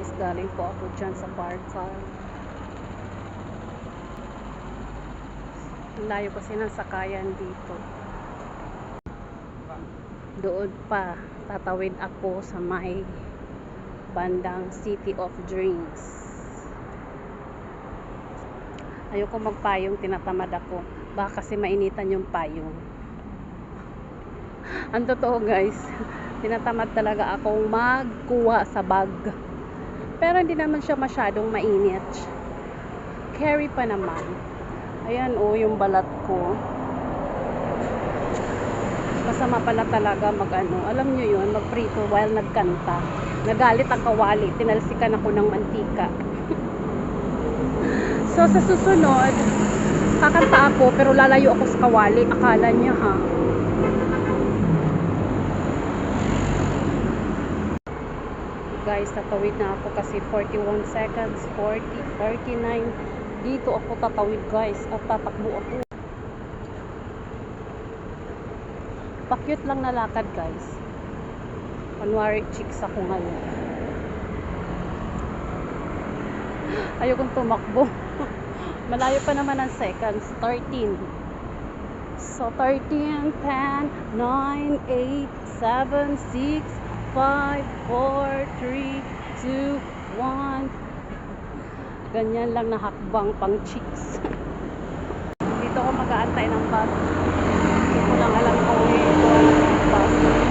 guys, galing po ako dyan sa Barkal. Layo kasi ng sakayan dito. Doon pa tatawid ako sa may bandang City of Dreams. Ayoko magpayong, tinatamad ako. Baka kasi mainitan yung payong. Ang totoo guys, tinatamad talaga akong magkuha sa bag. Pero hindi naman siya masyadong mainit. Carry pa naman. Ayan oh, yung balat ko. Masama pala talaga mag-ano. Alam nyo yun, magprito while nagkanta. Nagalit ang kawali. Tinalsikan ako ng mantika. So sa susunod, kakanta ako pero lalayo ako sa kawali. Akala niya ha. Guys, tatawid na ako kasi 41 seconds, 40, 39. Dito ako tatawid guys at tatakbo ako. Pakyut lang na lakad guys. Kunwari chicks ako ngayon. Ayokong tumakbo. Malayo pa naman ang seconds. 13. So 13, 10, 9, 8, 7, 6, 5, 4, 3, 2, 1. Ganyan lang na hakbang pang chicks. Dito ako mag-aantay ng bus. Hindi ko lang alam kung may bus.